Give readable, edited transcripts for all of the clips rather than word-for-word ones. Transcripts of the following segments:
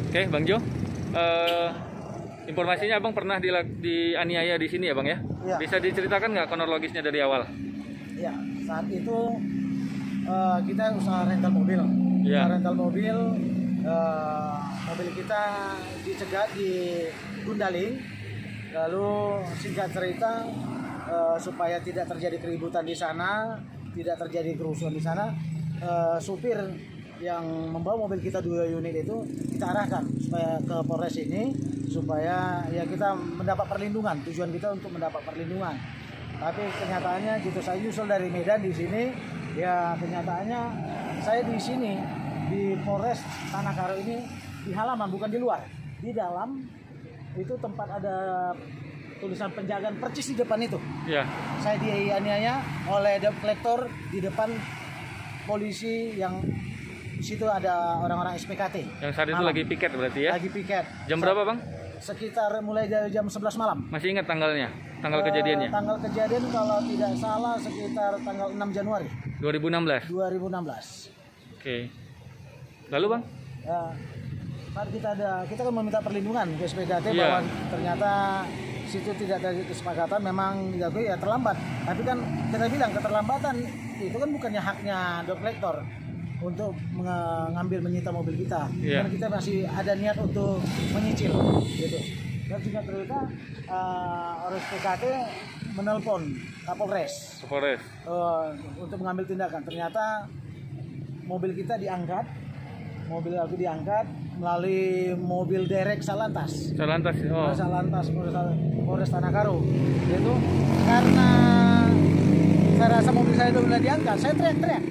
Oke, Bang Jo. Informasinya Abang pernah dianiaya di sini ya, Bang ya? Iya. Bisa diceritakan nggak kronologisnya dari awal? Ya, saat itu kita usaha rental mobil. Iya. Rental mobil, mobil kita dicegat di Gundaling. Lalu singkat cerita, supaya tidak terjadi keributan di sana, tidak terjadi kerusuhan di sana, supir yang membawa mobil kita 2 unit itu kita arahkan supaya ke Polres ini, supaya ya kita mendapat perlindungan. Tujuan kita untuk mendapat perlindungan. Tapi kenyataannya gitu, saya nyusul dari Medan di sini, ya kenyataannya saya di sini di Polres Tanah Karo ini di halaman, bukan di luar, di dalam itu tempat ada tulisan penjagaan percis di depan itu. Iya. Saya dianiaya oleh debt collector di depan polisi yang di situ ada orang-orang SPKT. Yang saat itu malam. lagi piket berarti ya? Lagi piket. Jam berapa, Bang? Sekitar mulai dari jam 11 malam. Masih ingat tanggalnya? Tanggal kejadiannya? Tanggal kejadian kalau tidak salah sekitar tanggal 6 Januari 2016. 2016. Oke. Lalu, Bang? Ya, saat kita kan meminta perlindungan ke SPKT Iya. bahwa ternyata situ tidak ada kesepakatan, memang diakui ya terlambat. Tapi kan kita bilang keterlambatan itu kan bukannya haknya debt collector untuk mengambil menyita mobil kita. Iya. Karena kita masih ada niat untuk menyicil gitu. Dan juga ternyata orang SPKT menelpon Kapolres Polres. untuk mengambil tindakan. Ternyata mobil kita diangkat, mobil aku diangkat melalui mobil derek Salantas. Salantas. Oh. Salantas Polres Tanah Karo. Itu karena saya rasa mobil saya itu sudah diangkat, saya teriak-teriak.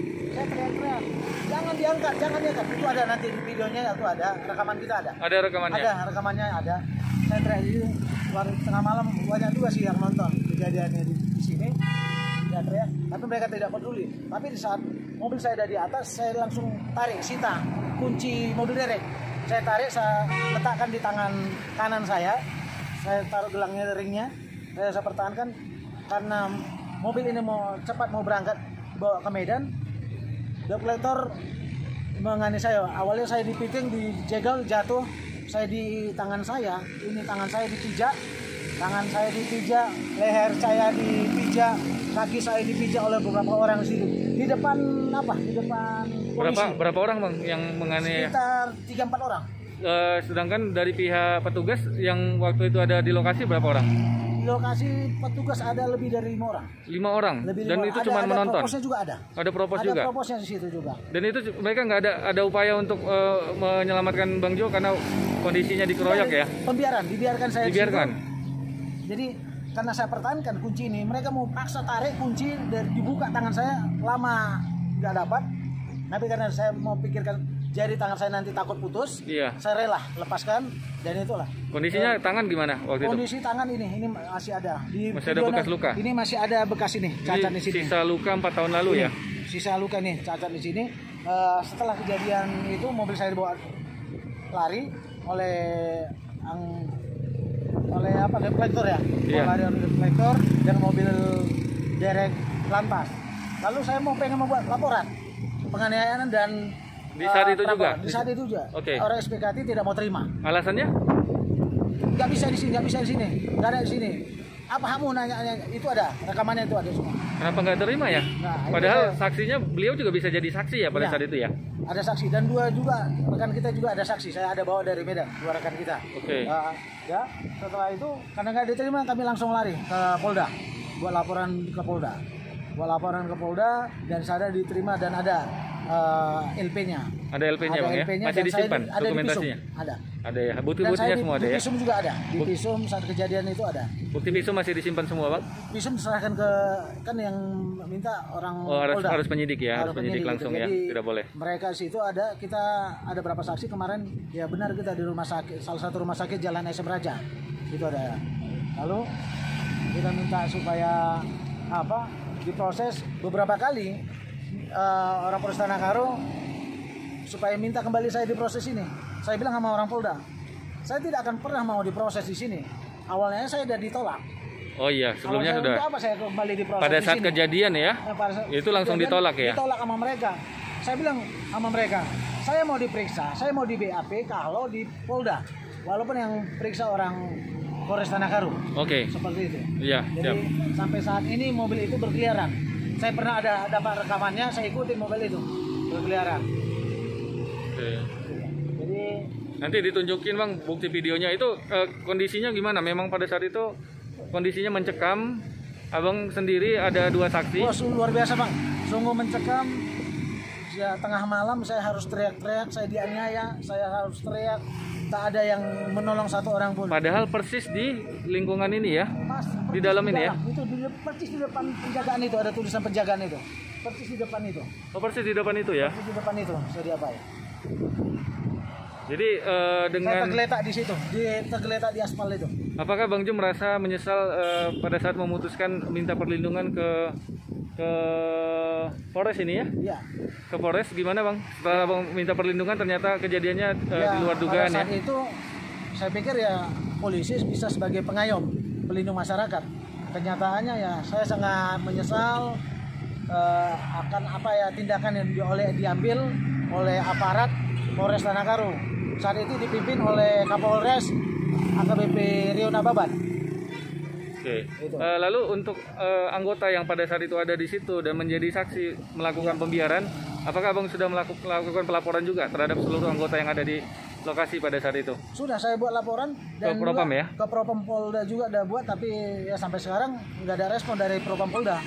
Jangan diangkat. Itu ada nanti di videonya, itu ada, rekaman kita ada. Ada rekamannya? Ada, rekamannya ada. Saya teriak itu tengah malam, banyak juga sih yang nonton kejadiannya di sini. Saya teriak, tapi mereka tidak peduli. Tapi di saat mobil saya ada di atas, saya langsung tarik, sita kunci mobil derek. Saya tarik, saya letakkan di tangan kanan saya taruh gelangnya, ringnya, saya pertahankan karena mobil ini mau cepat mau berangkat bawa ke Medan. Debt collector mengani saya. Awalnya saya dipiting, dijegal, jatuh. Saya di tangan saya, ini tangan saya dipijak, leher saya dipijak, kaki saya dipijak oleh beberapa orang di situ. Di depan Di depan polisi. Berapa orang, Bang, yang menganiaya? Sekitar 3-4 orang. Sedangkan dari pihak petugas yang waktu itu ada di lokasi berapa orang? Di lokasi petugas ada lebih dari 5 orang. 5 orang. Dan itu cuma ada menonton. Proposnya juga ada. Ada propos juga. Ada proposnya di situ juga. Dan itu mereka nggak ada upaya untuk menyelamatkan Bang Jo karena kondisinya dikeroyok ya? Dibiarkan saya. Dibiarkan. Di situ. Jadi karena saya pertahankan kunci ini, mereka mau paksa tarik kunci dan dibuka tangan saya, lama nggak dapat. Tapi karena saya mau pikirkan jari tangan saya nanti takut putus, Iya. saya rela lepaskan, dan itulah. Kondisinya tangan gimana waktu itu? Kondisi tangan ini masih ada. Masih ada bekas luka? Ini masih ada bekas ini, cacat di sini. Sisa luka 4 tahun lalu Ini, ya? Sisa luka nih, cacat di sini. Setelah kejadian itu mobil saya dibawa lari oleh debt collector ya. Iya. Lari oleh debt collector dan mobil derek Lantas. Lalu saya pengen membuat laporan penganiayaan dan Di saat itu juga? Di saat itu juga. Oke. Orang SPKT tidak mau terima. Alasannya? Nggak bisa di sini, nggak ada di sini. Apa kamu nanya? Itu ada, rekamannya itu ada semua. Kenapa nggak terima ya? Nah, Padahal itu saksinya beliau juga bisa jadi saksi ya pada Iya. saat itu ya? Ada saksi dan 2 juga rekan kita juga ada saksi. Saya ada bawa dari Medan 2 rekan kita. Oke. Ya, setelah itu karena nggak diterima kami langsung lari ke Polda buat laporan ke Polda. Dan saya diterima dan ada LP-nya. Ada LP-nya, Bang ya? Masih disimpan dokumentasinya? Ada. Ada ya? Bukti-buktinya semua ada Di ya? visum juga ada. Di visum saat kejadian itu ada. Bukti visum masih disimpan semua, Bang? Visum diserahkan ke kan yang minta orang Polda. Harus penyidik ya? Harus penyidik langsung gitu. ya? Jadi, Tidak boleh? Mereka situ ada berapa saksi kemarin, ya benar kita di rumah sakit, salah satu rumah sakit Jalan SM Raja. Itu ada. Lalu kita minta supaya diproses beberapa kali orang Polres Tanah Karo supaya minta kembali saya diproses ini. Saya bilang sama orang Polda, saya tidak akan pernah mau diproses di sini. Awalnya saya sudah ditolak. Oh iya, sebelumnya sudah. Untuk apa saya kembali diproses Pada di saat sini? kejadian ya? Itu langsung Itu langsung ditolak ya? Ditolak sama mereka. Saya bilang sama mereka, saya mau diperiksa, saya mau di BAP kalau di Polda, walaupun yang periksa orang Polres Tanahkaru. Oke. Seperti itu. Iya, Jadi siap. sampai saat ini mobil itu berkeliaran. Saya pernah ada dapat rekamannya, saya ikutin mobil itu berkeliaran. Oke. Jadi Nanti ditunjukin Bang bukti videonya itu kondisinya gimana? Memang pada saat itu kondisinya mencekam. Abang sendiri ada 2 saksi. luar biasa Bang, sungguh mencekam. Ya, tengah malam saya harus teriak-teriak, saya dianiaya, saya harus teriak. Tak ada yang menolong satu orang pun. Padahal persis di lingkungan ini ya. Mas, Di dalam ini ya? Itu persis di depan penjagaan itu, ada tulisan penjagaan itu. Persis di depan itu. Oh, persis di depan itu ya. Persis di depan itu, saya diapain? Jadi Saya dengan tergeletak di situ, tergeletak di aspal itu. apakah Bang Jo merasa menyesal pada saat memutuskan minta perlindungan ke Polres ini ya? Iya. Ke Polres gimana Bang? Setelah Bang minta perlindungan ternyata kejadiannya di luar dugaan pada ya? saat itu saya pikir ya polisi bisa sebagai pengayom, pelindung masyarakat. Kenyataannya ya saya sangat menyesal akan apa ya tindakan yang diambil oleh aparat Polres Tanahkaru. Saat itu dipimpin oleh Kapolres AKBP Rio Nababan. Oke. Itu. Lalu untuk anggota yang pada saat itu ada di situ dan menjadi saksi melakukan pembiaran, apakah Abang sudah melakukan pelaporan juga terhadap seluruh anggota yang ada di lokasi pada saat itu? Sudah saya buat laporan dan Ke Propam juga ya? ke Propam Polda juga ada buat, tapi ya sampai sekarang nggak ada respon dari Propam Polda.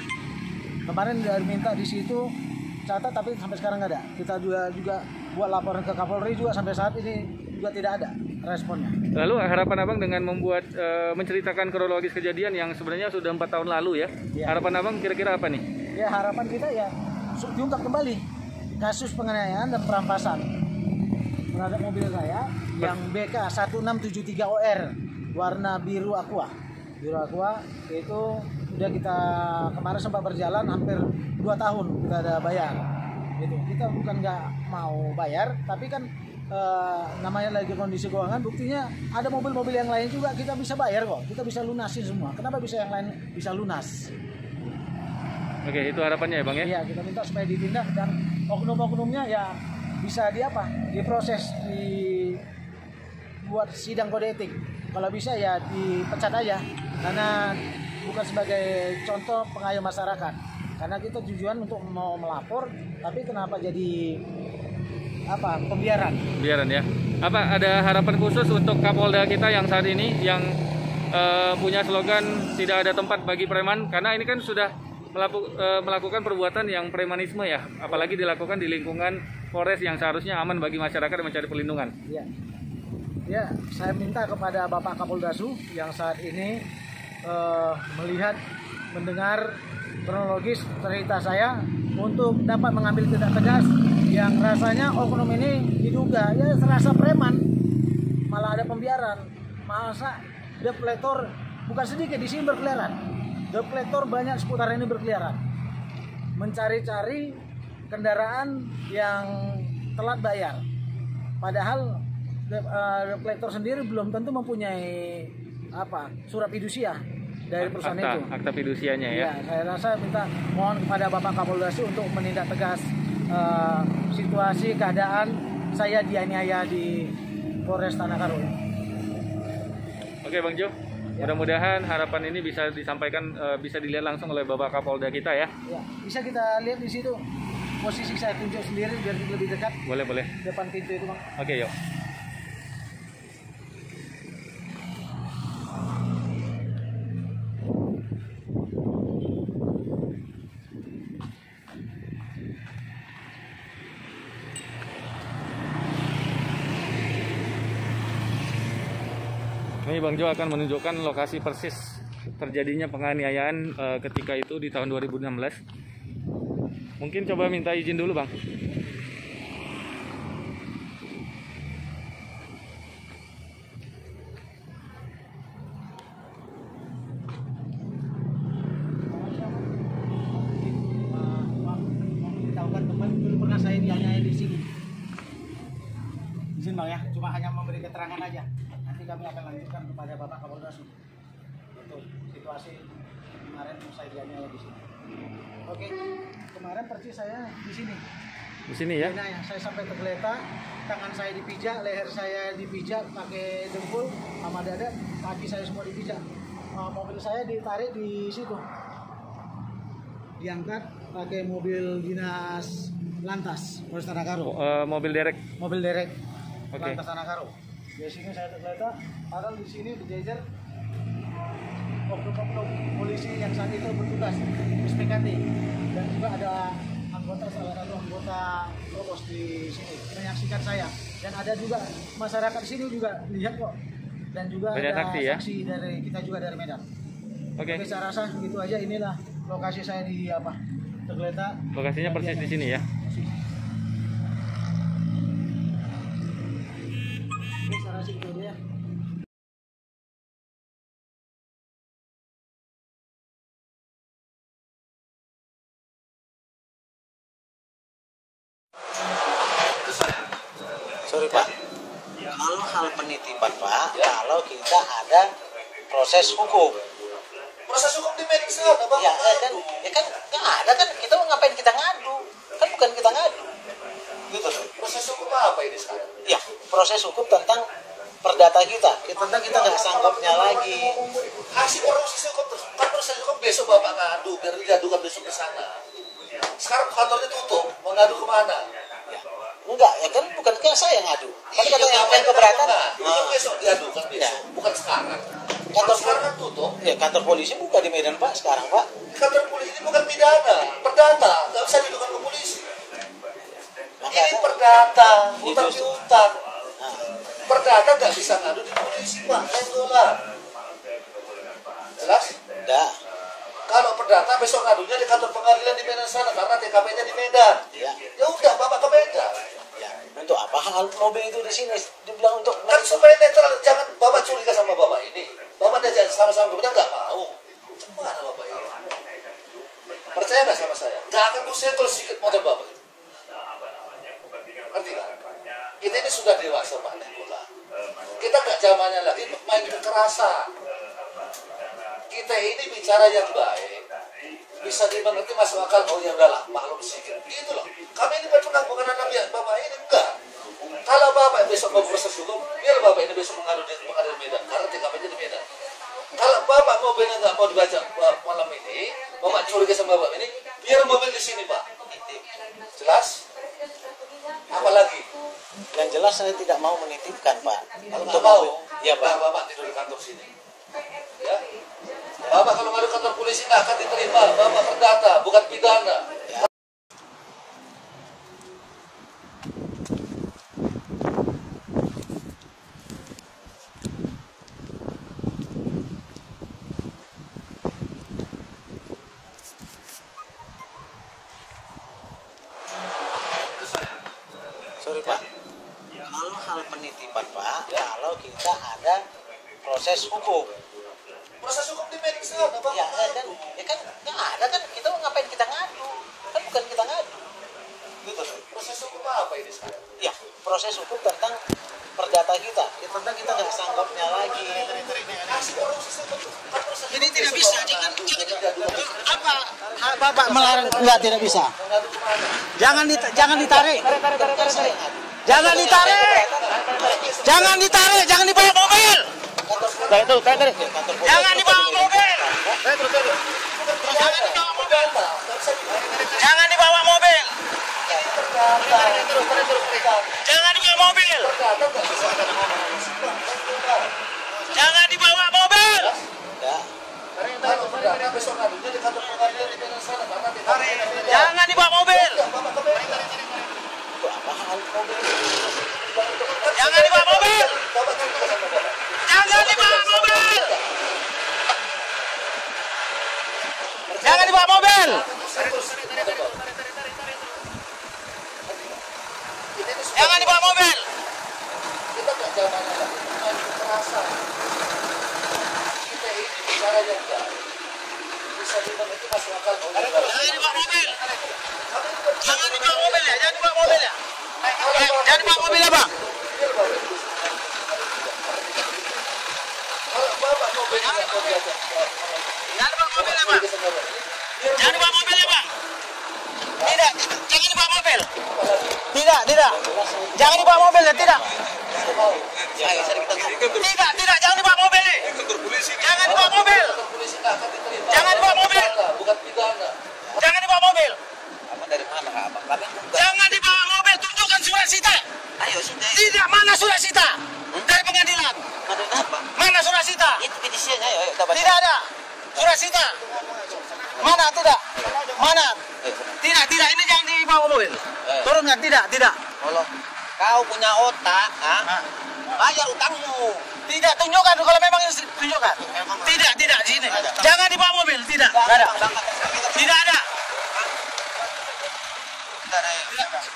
Kemarin udah minta di situ catat tapi sampai sekarang nggak ada. Kita juga buat laporan ke Kapolri juga sampai saat ini juga tidak ada responnya. Lalu harapan Abang dengan membuat menceritakan kronologis kejadian yang sebenarnya sudah 4 tahun lalu ya? Iya. Harapan Abang kira-kira apa nih? Ya harapan kita ya diungkap kembali kasus penganiayaan dan perampasan terhadap mobil saya yang BK 1673OR warna biru aqua. Biru aqua itu udah kita kemarin sempat berjalan hampir 2 tahun kita ada bayar. Gitu. Kita bukan nggak mau bayar, tapi kan namanya lagi kondisi keuangan, buktinya ada mobil-mobil yang lain juga kita bisa bayar kok, kita bisa lunasin semua. Kenapa bisa yang lain bisa lunas? Oke, itu harapannya ya Bang ya? Iya, kita minta supaya ditindak dan oknum-oknumnya ya bisa diproses, buat sidang kode etik. Kalau bisa ya dipecat aja, karena bukan sebagai contoh pengayom masyarakat. Karena kita tujuan untuk mau melapor, tapi kenapa jadi pembiaran? Pembiaran ya. Apa ada harapan khusus untuk Kapolda kita yang saat ini yang punya slogan tidak ada tempat bagi preman? Karena ini kan sudah melakukan perbuatan yang premanisme ya, apalagi dilakukan di lingkungan Polres yang seharusnya aman bagi masyarakat dan mencari perlindungan. Ya, ya, saya minta kepada Bapak Kapoldasu yang saat ini mendengar kronologis cerita saya untuk dapat mengambil tindak tegas yang rasanya oknum ini diduga ya serasa preman, malah ada pembiaran. Masa depletor bukan sedikit di sini berkeliaran, depletor banyak seputar ini berkeliaran, mencari-cari kendaraan yang telat bayar, padahal depletor sendiri belum tentu mempunyai surat fidusia dari perusahaan itu. Akta fidusianya ya. Ya, saya rasa mohon kepada Bapak Kapolda untuk menindak tegas situasi keadaan saya dianiaya di Polres Tanahkaru. Oke Bang Jo, mudah-mudahan harapan ini bisa disampaikan, bisa dilihat langsung oleh Bapak Kapolda kita ya. Ya, bisa kita lihat di situ posisi saya tunjuk sendiri biar lebih dekat. Boleh. Depan pintu itu Bang. Oke yuk. Ini Bang Jo akan menunjukkan lokasi persis terjadinya penganiayaan ketika itu di tahun 2016. Mungkin coba minta izin dulu Bang. Tahukan teman dulu pernah saya dianiaya di sini. Izin Bang ya, cuma hanya memberi keterangan aja. Nanti kami akan lanjutkan kepada Bapak Kapolda untuk situasi kemarin saya dianiaya di sini. Oke, kemarin persis saya di sini Di sini ya. Nah, yang saya sampai tergeletak, tangan saya dipijak, leher saya dipijak pakai dengkul sama dada, kaki saya semua dipijak. Mobil saya ditarik di situ, diangkat pakai mobil dinas lantas Polres Tanah-Karo. Mobil derek. Mobil derek Oke. lantas Tanah-Karo. Di sini saya tergeletak, padahal di sini berjejer oknum-oknum polisi yang saat itu bertugas SPKT, dan juga ada salah satu anggota Provos di sini menyaksikan saya, dan ada juga masyarakat sini juga lihat kok, dan juga banyak ada saksi ya? saksi dari kita juga dari Medan. Oke. Oke, saya rasa gitu aja. Inilah lokasi saya di tergeletak. Lokasinya persis di sini ya. Oke, saya rasa gitu aja ya. Sorry Pak, kalau hal penitipan Pak, kalau kita ada proses hukum. Proses hukum di media sana, Bang. Ya kan nggak ada kan, kita ngapain kita ngadu? Kan bukan kita ngadu, gitu loh. Proses hukum apa ini sekarang? Ya proses hukum tentang perdata kita, tentang kita nggak sanggupnya lagi. Hasil proses hukum terus, kan proses hukum besok Bapak ngadu, biar diadukan besok ke sana. Sekarang kantornya tutup, mau ngadu kemana? Enggak, ya kan bukan kayak saya ngadu. Kan Iya, kata yang ngapain keberatan. Itu besok diadukan besok, bukan sekarang. Kantor sekarang kan tutup. Ya kantor polisi buka di Medan Pak sekarang Pak. Kantor polisi ini bukan pidana, perdata, nggak bisa diadukan ke polisi. Ini perdata, hutang piutang. Perdata nggak bisa ngadu di polisi Pak, $10. Jelas? Enggak. Kalau perdata besok ngadunya di kantor pengadilan di Medan sana karena TKP-nya di Medan. Ya. Ya udah Bapak ke Medan. Ya. Untuk apa hal mobil itu di sini? Dibilang untuk Kan supaya netral, jangan Bapak curiga sama Bapak ini. Bapak diajak sama-sama kemudian nggak mau. Mana Bapak ini? Percaya nggak sama saya? Nggak akan kusentuh sedikit motor Bapak. Ngerti nggak? Kita ini sudah dewasa Pak Nikola. Kita nggak zamannya lagi main kekerasan. Kita ini bicara yang baik, bisa dimengerti masuk akal. Oh ya udahlah, maklum sedikit. Gitu loh. Kami ini pernah bukan anak biar Bapak ini enggak. Kalau Bapak besok mau proses hukum, biar Bapak ini besok mengadu di pengadilan Medan karena TKP-nya di Medan. Kalau Bapak mobilnya nggak mau dibaca malam ini, Bapak curiga sama Bapak ini, biar mobil di sini Pak. Jelas? Apalagi? yang jelas saya tidak mau menitipkan Pak. Kalau Untuk nggak mau, ya Pak. Bapak tidur di kantor sini. Ya. Bapak kalau ngadu kantor polisi nggak akan diterima. Bapak perdata, bukan pidana. Sorry Pak. Kalau hal penitipan Pak, kalau kita ada proses hukum. Proses hukum di media sana, Bapak. Ya kan nggak ada kan, kita ngapain kita ngadu? Kan bukan kita ngadu, gitu loh. Proses hukum apa ini sekarang? Ya proses hukum tentang perdata kita, tentang kita nggak sanggupnya lagi. Ini tidak bisa. Apa? Bapak melarang? Enggak, tidak bisa. Jangan ditarik. Jangan ditarik. Jangan ditarik. Jangan dibawa mobil. Jangan dibawa mobil. Jangan dibawa mobil. Jangan dibawa mobil. Jangan dibawa mobil. Jangan dibawa mobil. Kalau perdata besok ngadunya di kantor pengadilan di Medan sana karena TKP-nya di Medan. Jangan dibawa mobil. Bapak ke Medan. Untuk apa hal mobil? Jangan dibawa mobil. Bapak curiga sama Bapak. Jangan dibawa mobil. Jangan dibawa mobil. Jangan dibawa mobil. Kita nggak zamannya lagi main kekerasan. Kita ini bicara yang baik, bisa dimengerti masuk akal. Jangan dibawa mobil. Jangan dibawa mobil ya. Jangan dibawa mobil ya. Jangan dibawa mobil ya Bang. Kalau Bapak mau beli nggak mau diajak. Jangan dibawa mobil ya Bang. Jangan dibawa mobil ya Bang. Tidak, jangan dibawa mobil. Tidak. Jangan dibawa mobil, tidak. Tidak, jangan dibawa mobil. Jangan dibawa mobil. Jangan dibawa mobil. Bukan pidana. Jangan dibawa mobil. Abang dari mana Kak Abang? Kami bukan. Jangan dibawa mobil, tunjukkan surat sita. Ayo sini. Tidak, mana surat sita? Dari pengadilan. Mana apa? Mana surat sita? Itu petisinya, ayo kita baca. Tidak ada. Surat sita. Mana? Tidak. Mana? Tidak, ini jangan dibawa mobil. Turunkan, tidak. Allah, kau punya otak, bayar utangmu. Tidak, tunjukkan kalau memang ini tunjukkan. Tidak, di sini. Jangan dibawa mobil, tidak. Tidak ada. Tidak ada.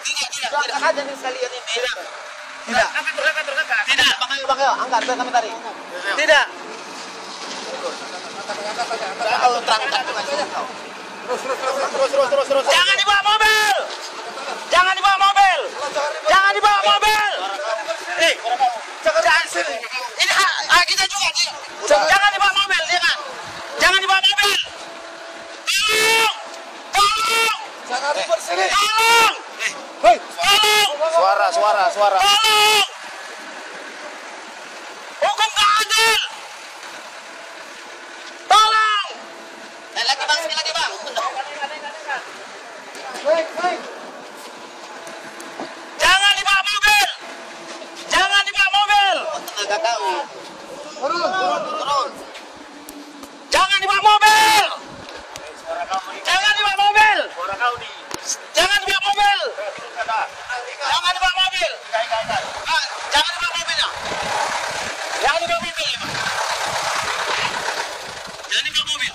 Tidak aja nih sekalian ini. Tidak. Tidak. Bang, ayo, angkat biar kami tarik. Tidak. Kau terang-terang aja kau. Jangan dibawa mobil. Jangan dibawa mobil. Jangan dibawa mobil. Jangan sini. Ini hak kita juga. Jangan dibawa mobil, jangan. Jangan dibawa mobil. Tolong. Jangan ribut sini. Tolong. Hei. Tolong. Suara. Tolong. Hukum gak adil. Tolong. Lagi bang, sini lagi bang. Jangan dibawa mobil. Jangan dibawa mobil. Tenaga kau. Turun. Jangan dibawa mobil. Jangan dibawa mobil. Jangan dibawa mobil. Jangan dibawa mobil. Jangan dibawa mobilnya. Jangan dibawa mobil. Jangan dibawa mobil.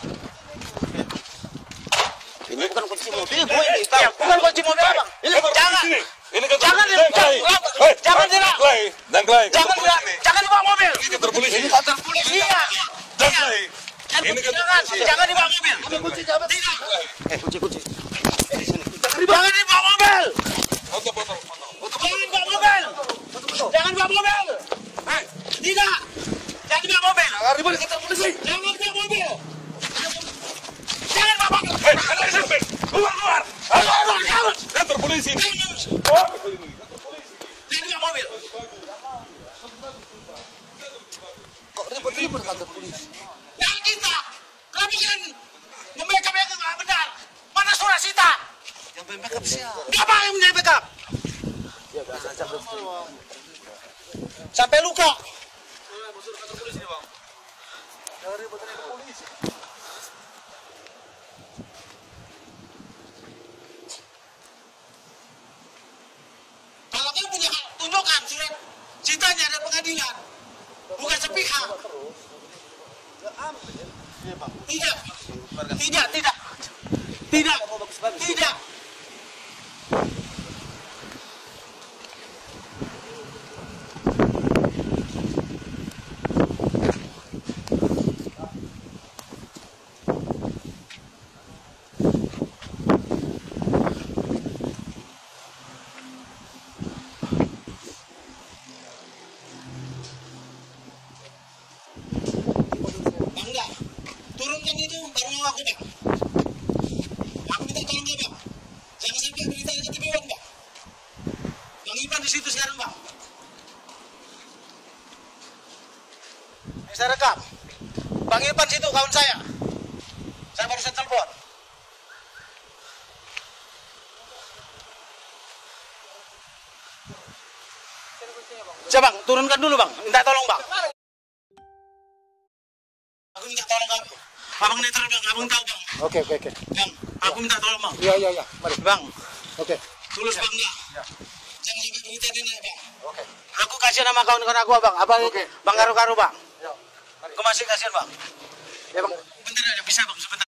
Ini bukan kunci mobil, gue ini. Ya, bukan kunci mobil, Bang. Jangan. Jangan dibawa mobil. Ini kantor polisi. Iya. Jangan dibawa mobil. Kunci jabat. Tidak. Kunci. Jangan dibawa mobil. Foto. Jangan dibawa mobil. Jangan dibawa mobil. Tidak. Jangan dibawa mobil. Jangan ribut di kantor polisi. Jangan dibawa mobil. Jangan dibawa mobil. Keluar. Kantor polisi. Jangan dibawa mobil. Kok ribut-ribut kantor polisi? Jangan kita. Kenapa kalian membackup-backup nggak benar? Mana surat sita? Yang backup siapa? Siapa yang menjadi backup? Sampai luka. Kalau kalian punya hak, tunjukkan surat sitanya dari pengadilan. Bukan sepihak. Tidak. Bangga. Turunkan itu baru mau aku, Pak. Aku minta tolong ya, Pak. Jangan sampai berita itu dibuat, Pak. Bang Ipan di situ sekarang, Pak. Ini saya rekam. Bang Ipan situ kawan saya. Saya barusan telepon. Coba Bang, turunkan dulu Bang. Minta tolong Bang. Aku minta tolong Bang. Abang netral Bang, abang tahu Bang. Oke. Bang, aku minta tolong Bang. Iya. Mari. Bang, Oke. tulus bangga. Jangan sampai berita dia naik Bang. Oke. Aku kasih nama kawan-kawan aku Bang. Abang Oke. Bang Karu-Karu Bang. Ya. Mari. Aku masih kasihan Bang. Ya Bang. Bentar aja bisa Bang, sebentar.